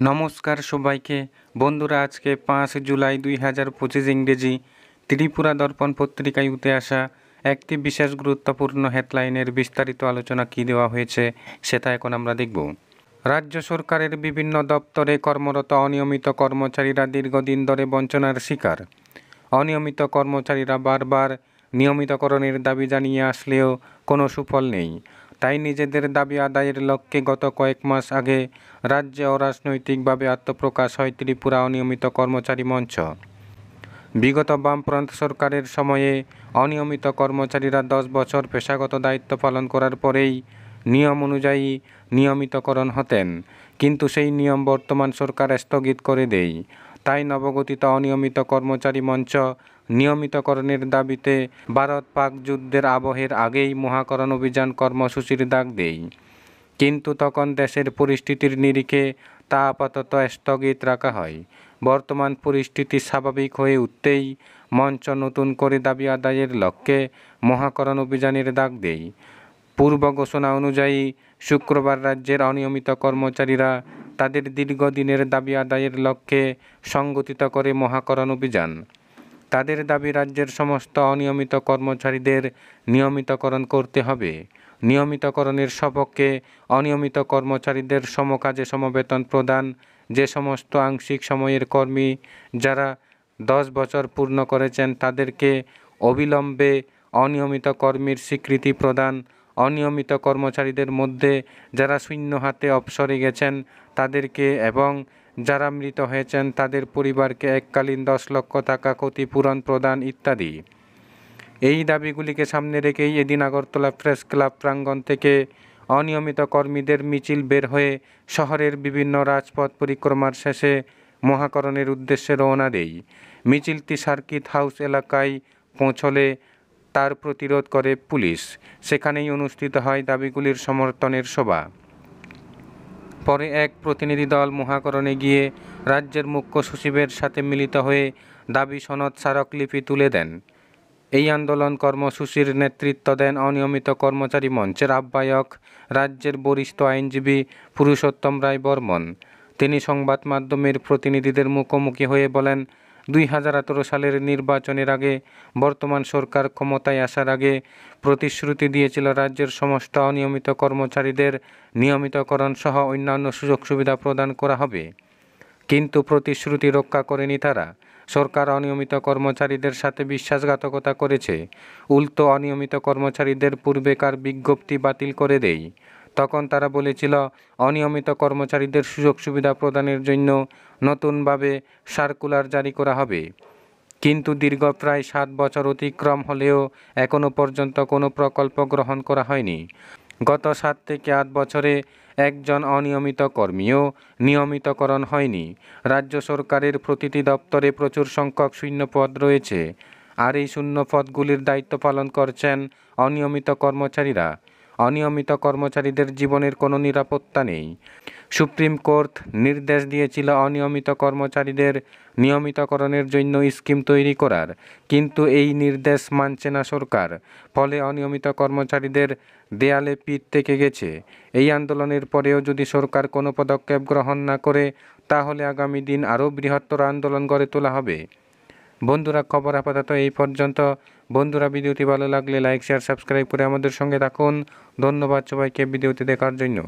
নমস্কার সবাইকে বন্ধুরা, আজকে 5 জুলাই 2025 ইংরেজি ত্রিপুরা দর্পণ পত্রিকায় উঠে আসা একটি বিশেষ গুরুত্বপূর্ণ হেডলাইনের বিস্তারিত আলোচনা কী দেওয়া হয়েছে সেটা এখন আমরা দেখব। রাজ্য সরকারের বিভিন্ন দপ্তরে কর্মরত অনিয়মিত কর্মচারীরা দীর্ঘদিন ধরে বঞ্চনার শিকার। অনিয়মিত কর্মচারীরা বারবার নিয়মিতকরণের দাবি জানিয়ে আসলেও কোনো সুফল নেই। তাই নিজেদের দাবি আদায়ের লক্ষ্যে গত কয়েক মাস আগে রাজ্যে অরাজনৈতিকভাবে আত্মপ্রকাশ হয় ত্রিপুরা অনিয়মিত কর্মচারী মঞ্চ। বিগত বামফ্রন্ট সরকারের সময়ে অনিয়মিত কর্মচারীরা 10 বছর পেশাগত দায়িত্ব পালন করার পরেই নিয়ম অনুযায়ী নিয়মিতকরণ হতেন, কিন্তু সেই নিয়ম বর্তমান সরকার স্থগিত করে দেয়। তাই নবগঠিত অনিয়মিত কর্মচারী মঞ্চ নিয়মিতকরণের দাবিতে ভারত পাক যুদ্ধের আবহের আগেই মহাকরণ অভিযান কর্মসূচির ডাক দেয়, কিন্তু তখন দেশের পরিস্থিতির নিরিখে তা আপাতত স্থগিত রাখা হয়। বর্তমান পরিস্থিতি স্বাভাবিক হয়ে উঠতেই মঞ্চ নতুন করে দাবি আদায়ের লক্ষ্যে মহাকরণ অভিযানের ডাক দেয়। পূর্ব ঘোষণা অনুযায়ী শুক্রবার রাজ্যের অনিয়মিত কর্মচারীরা তাদের দীর্ঘদিনের দাবি আদায়ের লক্ষ্যে সংগঠিত করে মহাকরণ অভিযান। তাদের দাবি রাজ্যের সমস্ত অনিয়মিত কর্মচারীদের নিয়মিতকরণ করতে হবে। নিয়মিতকরণের সপক্ষে অনিয়মিত কর্মচারীদের সমকাজে সমবেতন প্রদান, যে সমস্ত আংশিক সময়ের কর্মী যারা 10 বছর পূর্ণ করেছেন তাদেরকে অবিলম্বে অনিয়মিত কর্মীর স্বীকৃতি প্রদান, অনিয়মিত কর্মচারীদের মধ্যে যারা শূন্য হাতে অবসরে গেছেন তাদেরকে এবং যারা মৃত হয়েছেন তাদের পরিবারকে এককালীন 10 লক্ষ টাকা ক্ষতিপূরণ প্রদান ইত্যাদি। এই দাবিগুলিকে সামনে রেখেই এদিন আগরতলা প্রেস ক্লাব প্রাঙ্গণ থেকে অনিয়মিত কর্মীদের মিছিল বের হয়ে শহরের বিভিন্ন রাজপথ পরিক্রমার শেষে মহাকরণের উদ্দেশ্যে রওনা দেয়। মিছিলটি সার্কিট হাউস এলাকায় পৌঁছলে তার প্রতিরোধ করে পুলিশ। সেখানেই অনুষ্ঠিত হয় দাবিগুলির সমর্থনের সভা। পরে এক প্রতিনিধি দল মহাকরণে গিয়ে রাজ্যের মুখ্য সচিবের সাথে মিলিত হয়ে দাবি সনদ স্মারকলিপি তুলে দেন। এই আন্দোলন কর্মসূচির নেতৃত্ব দেন অনিয়মিত কর্মচারী মঞ্চের আহ্বায়ক রাজ্যের বরিষ্ঠ আইনজীবী পুরুষোত্তম রায় বর্মন। তিনি সংবাদ মাধ্যমের প্রতিনিধিদের মুখোমুখি হয়ে বলেন, 2018 সালের নির্বাচনের আগে বর্তমান সরকার ক্ষমতায় আসার আগে প্রতিশ্রুতি দিয়েছিল রাজ্যের সমস্ত অনিয়মিত কর্মচারীদের নিয়মিতকরণ সহ অন্যান্য সুযোগ সুবিধা প্রদান করা হবে, কিন্তু প্রতিশ্রুতি রক্ষা করেনি তারা। সরকার অনিয়মিত কর্মচারীদের সাথে বিশ্বাসঘাতকতা করেছে। উল্টো অনিয়মিত কর্মচারীদের পূর্বেকার বিজ্ঞপ্তি বাতিল করে দেয়। তখন তারা বলেছিল অনিয়মিত কর্মচারীদের সুযোগ সুবিধা প্রদানের জন্য নতুনভাবে সার্কুলার জারি করা হবে, কিন্তু দীর্ঘ প্রায় 7 বছর অতিক্রম হলেও এখনও পর্যন্ত কোনো প্রকল্প গ্রহণ করা হয়নি। গত 7 থেকে 8 বছরে একজন অনিয়মিত কর্মীও নিয়মিতকরণ হয়নি। রাজ্য সরকারের প্রতিটি দপ্তরে প্রচুর সংখ্যক শূন্য পদ রয়েছে, আর এই শূন্য পদগুলির দায়িত্ব পালন করছেন অনিয়মিত কর্মচারীরা। অনিয়মিত কর্মচারীদের জীবনের কোনো নিরাপত্তা নেই। সুপ্রিম কোর্ট নির্দেশ দিয়েছিল অনিয়মিত কর্মচারীদের নিয়মিতকরণের জন্য স্কিম তৈরি করার, কিন্তু এই নির্দেশ মানছে না সরকার। ফলে অনিয়মিত কর্মচারীদের দেয়ালে পিঠ থেকে গেছে। এই আন্দোলনের পরেও যদি সরকার কোনো পদক্ষেপ গ্রহণ না করে তাহলে আগামী দিন আরও বৃহত্তর আন্দোলন গড়ে তোলা হবে। বন্ধুরা, খবর আপাতত এই পর্যন্ত। বন্ধুরা, ভিডিওটি ভালো লাগলে লাইক, শেয়ার, সাবস্ক্রাইব করে আমাদের সঙ্গে থাকুন। ধন্যবাদ সবাইকে ভিডিওটি দেখার জন্য।